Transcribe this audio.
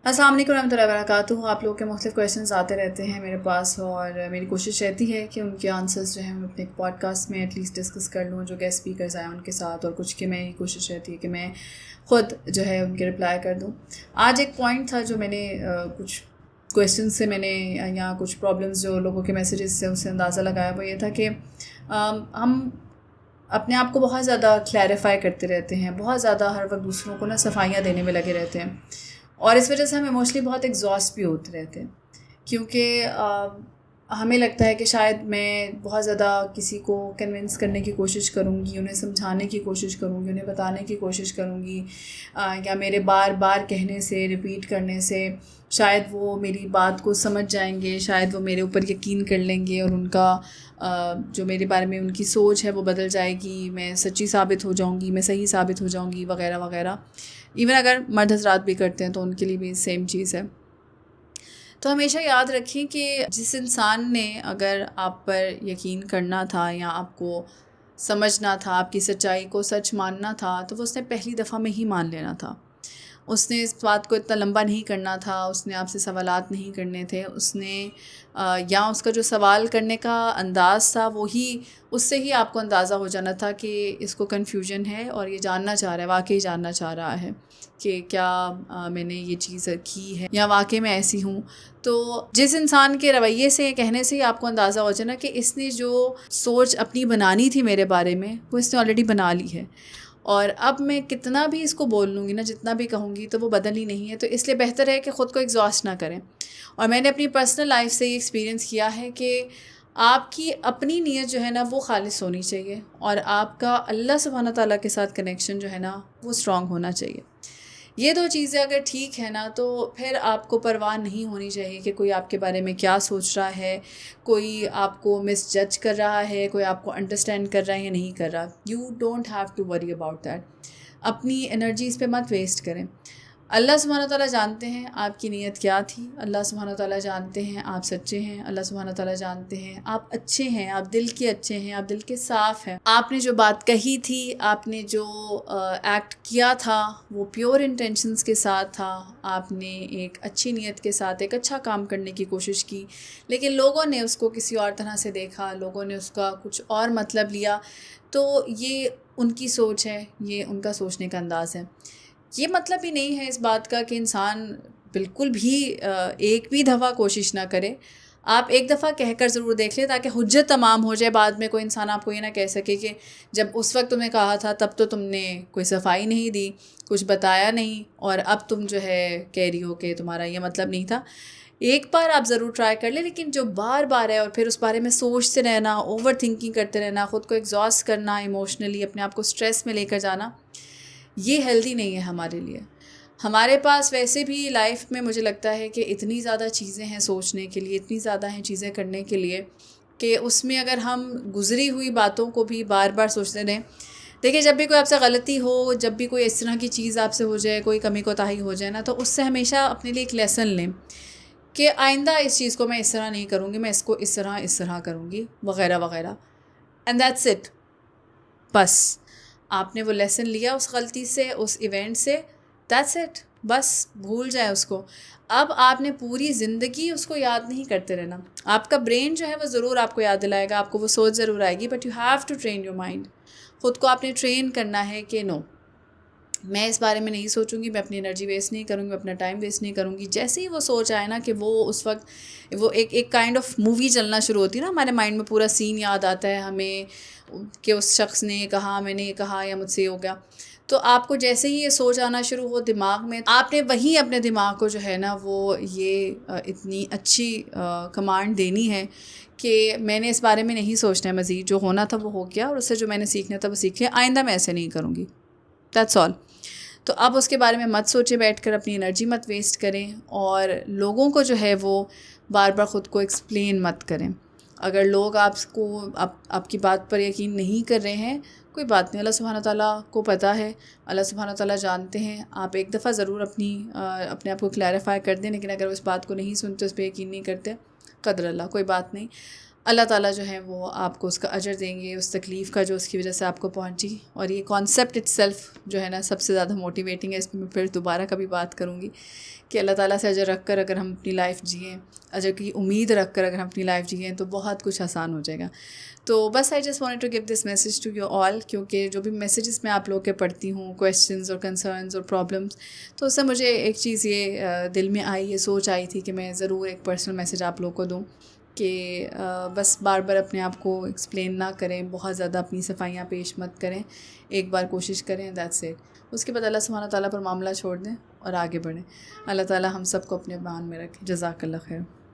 السلام علیکم ورحمۃ اللہ وبرکاتہ. آپ لوگوں کے مختلف کویشچنز آتے رہتے ہیں میرے پاس، اور میری کوشش رہتی ہے کہ ان کے آنسرز جو ہیں میں اپنے پوڈ کاسٹ میں ایٹ لیسٹ ڈسکس کر لوں، جو گیسٹ اسپیکرز آئیں ان کے ساتھ، اور کچھ کہ میری کوشش رہتی ہے کہ میں خود جو ہے ان کے رپلائی کر دوں. آج ایک پوائنٹ تھا جو میں نے کچھ کویشچن سے میں نے یا کچھ پرابلمس جو لوگوں کے میسیجز سے ان سے اندازہ لگایا، وہ یہ تھا کہ ہم اپنے آپ کو بہت زیادہ کلیریفائی کرتے رہتے ہیں، بہت زیادہ ہر وقت دوسروں کو صفائیاں دینے میں لگے رہتے ہیں، اور اس وجہ سے ہم ایموشنلی بہت ایگزاسٹ بھی ہوتے رہتے ہیں، کیونکہ ہمیں لگتا ہے کہ شاید میں بہت زیادہ کسی کو کنونس کرنے کی کوشش کروں گی، انہیں سمجھانے کی کوشش کروں گی، انہیں بتانے کی کوشش کروں گی، یا میرے بار بار کہنے سے، ریپیٹ کرنے سے شاید وہ میری بات کو سمجھ جائیں گے، شاید وہ میرے اوپر یقین کر لیں گے، اور ان کا جو میرے بارے میں ان کی سوچ ہے وہ بدل جائے گی، میں سچی ثابت ہو جاؤں گی، میں صحیح ثابت ہو جاؤں گی، وغیرہ وغیرہ. ایون اگر مرد حضرات بھی کرتے ہیں تو ان کے لیے بھی سیم چیز ہے. تو ہمیشہ یاد رکھیں کہ جس انسان نے اگر آپ پر یقین کرنا تھا یا آپ کو سمجھنا تھا، آپ کی سچائی کو سچ ماننا تھا، تو وہ اس نے پہلی دفعہ میں ہی مان لینا تھا. اس نے اس بات کو اتنا لمبا نہیں کرنا تھا، اس نے آپ سے سوالات نہیں کرنے تھے، اس نے یا اس کا جو سوال کرنے کا انداز تھا وہی اس سے ہی آپ کو اندازہ ہو جانا تھا کہ اس کو کنفیوژن ہے اور یہ جاننا چاہ رہا ہے، واقعی جاننا چاہ رہا ہے کہ کیا میں نے یہ چیز کی ہے یا واقعی میں ایسی ہوں. تو جس انسان کے رویے سے، کہنے سے ہی آپ کو اندازہ ہو جانا کہ اس نے جو سوچ اپنی بنانی تھی میرے بارے میں وہ اس نے آلریڈی بنا لی ہے، اور اب میں کتنا بھی اس کو بول لوں گی نا، جتنا بھی کہوں گی، تو وہ بدل ہی نہیں ہے. تو اس لیے بہتر ہے کہ خود کو ایگزاسٹ نہ کریں. اور میں نے اپنی پرسنل لائف سے یہ ایکسپیرینس کیا ہے کہ آپ کی اپنی نیت جو ہے نا وہ خالص ہونی چاہیے، اور آپ کا اللہ سبحانہ تعالیٰ کے ساتھ کنیکشن جو ہے نا وہ اسٹرانگ ہونا چاہیے. یہ دو چیزیں اگر ٹھیک ہے نا، تو پھر آپ کو پرواہ نہیں ہونی چاہیے کہ کوئی آپ کے بارے میں کیا سوچ رہا ہے، کوئی آپ کو مس جج کر رہا ہے، کوئی آپ کو انڈرسٹینڈ کر رہا ہے یا نہیں کر رہا. You don't have to worry about that. اپنی انرجی اس پہ مت ویسٹ کریں. اللہ سبحانہ تعالیٰ جانتے ہیں آپ کی نیت کیا تھی، اللہ سبحانہ تعالیٰ جانتے ہیں آپ سچے ہیں، اللہ سبحانہ تعالیٰ جانتے ہیں آپ اچھے ہیں، آپ دل کے اچھے ہیں، آپ دل کے صاف ہیں. آپ نے جو بات کہی تھی، آپ نے جو ایکٹ کیا تھا وہ پیور انٹینشنز کے ساتھ تھا، آپ نے ایک اچھی نیت کے ساتھ ایک اچھا کام کرنے کی کوشش کی، لیکن لوگوں نے اس کو کسی اور طرح سے دیکھا، لوگوں نے اس کا کچھ اور مطلب لیا. تو یہ ان کی سوچ ہے، یہ ان کا سوچنے کا انداز ہے. یہ مطلب ہی نہیں ہے اس بات کا کہ انسان بالکل بھی ایک بھی دفعہ کوشش نہ کرے. آپ ایک دفعہ کہہ کر ضرور دیکھ لیں تاکہ حجت تمام ہو جائے، بعد میں کوئی انسان آپ کو یہ نہ کہہ سکے کہ جب اس وقت تمہیں کہا تھا تب تو تم نے کوئی صفائی نہیں دی، کچھ بتایا نہیں، اور اب تم جو ہے کہہ رہی ہو کہ تمہارا یہ مطلب نہیں تھا. ایک بار آپ ضرور ٹرائی کر لیں، لیکن جو بار بار ہے اور پھر اس بارے میں سوچتے رہنا، اوور تھنکنگ کرتے رہنا، خود کو ایگزاسٹ کرنا، ایموشنلی اپنے آپ کو اسٹریس میں لے کر جانا، یہ ہیلدی نہیں ہے ہمارے لیے. ہمارے پاس ویسے بھی لائف میں مجھے لگتا ہے کہ اتنی زیادہ چیزیں ہیں سوچنے کے لیے، اتنی زیادہ ہیں چیزیں کرنے کے لیے، کہ اس میں اگر ہم گزری ہوئی باتوں کو بھی بار بار سوچتے رہیں. دیکھیں، جب بھی کوئی آپ سے غلطی ہو، جب بھی کوئی اس طرح کی چیز آپ سے ہو جائے، کوئی کمی کوتاہی ہو جائے نا، تو اس سے ہمیشہ اپنے لیے ایک لیسن لیں کہ آئندہ اس چیز کو میں اس طرح نہیں کروں گی، میں اس کو اس طرح کروں گی، وغیرہ وغیرہ. And that's it. بس آپ نے وہ لیسن لیا اس غلطی سے، اس ایونٹ سے، دیٹس اٹ. بس بھول جائیں اس کو. اب آپ نے پوری زندگی اس کو یاد نہیں کرتے رہنا. آپ کا برین جو ہے وہ ضرور آپ کو یاد دلائے گا، آپ کو وہ سوچ ضرور آئے گی، but you have to train your mind. خود کو آپ نے ٹرین کرنا ہے کہ نو، میں اس بارے میں نہیں سوچوں گی، میں اپنی انرجی ویسٹ نہیں کروں گی، میں اپنا ٹائم ویسٹ نہیں کروں گی. جیسے ہی وہ سوچ آئے نا کہ وہ اس وقت وہ ایک کائنڈ آف مووی چلنا شروع ہوتی ہے نا، ہمارے مائنڈ میں پورا سین یاد آتا ہے ہمیں کہ اس شخص نے یہ کہا، میں نے یہ کہا، یا مجھ سے یہ ہو گیا. تو آپ کو جیسے ہی یہ سوچ آنا شروع ہو دماغ میں، آپ نے وہیں اپنے دماغ کو جو ہے نا وہ یہ اتنی اچھی کمانڈ دینی ہے کہ میں نے اس بارے میں نہیں سوچنا ہے مزید، جو ہونا تھا وہ ہو گیا، اور اس سے جو میں نے سیکھنا تھا وہ سیکھ لیا، آئندہ میں ایسے نہیں کروں گی. That's all. تو اب اس کے بارے میں مت سوچے بیٹھ کر، اپنی انرجی مت ویسٹ کریں، اور لوگوں کو جو ہے وہ بار بار خود کو ایکسپلین مت کریں. اگر لوگ آپ کی بات پر یقین نہیں کر رہے ہیں، کوئی بات نہیں، اللہ سبحانہ تعالیٰ کو پتہ ہے، اللہ سبحانہ تعالیٰ جانتے ہیں. آپ ایک دفعہ ضرور اپنے آپ کو کلیریفائی کر دیں، لیکن اگر اس بات کو نہیں سنتے، اس پہ یقین نہیں کرتے، قدر اللہ، کوئی بات نہیں. اللہ تعالیٰ جو ہے وہ آپ کو اس کا اجر دیں گے، اس تکلیف کا جو اس کی وجہ سے آپ کو پہنچی. اور یہ کانسیپٹ اٹ سیلف جو ہے نا سب سے زیادہ موٹیویٹنگ ہے. اس پہ میں پھر دوبارہ کبھی بات کروں گی کہ اللہ تعالیٰ سے اجر رکھ کر اگر ہم اپنی لائف جئیں، اجر کی امید رکھ کر اگر ہم اپنی لائف جئیں تو بہت کچھ آسان ہو جائے گا. تو بس I just wanted to give this message to you all, کیونکہ جو بھی میسیجز میں آپ لوگ کے پڑھتی ہوں، کویشچنز اور کنسرنز اور پرابلمس، تو اس سے مجھے ایک چیز یہ دل میں آئی، یہ سوچ آئی تھی کہ میں ضرور ایک پرسنل میسیج آپ لوگ کو دوں کہ بس بار بار اپنے آپ کو ایکسپلین نہ کریں، بہت زیادہ اپنی صفائیاں پیش مت کریں، ایک بار کوشش کریں، دیٹس اٹ. اس کے بعد اللہ سبحانہ تعالیٰ پر معاملہ چھوڑ دیں اور آگے بڑھیں. اللہ تعالیٰ ہم سب کو اپنے امان میں رکھے. جزاک اللہ خیر.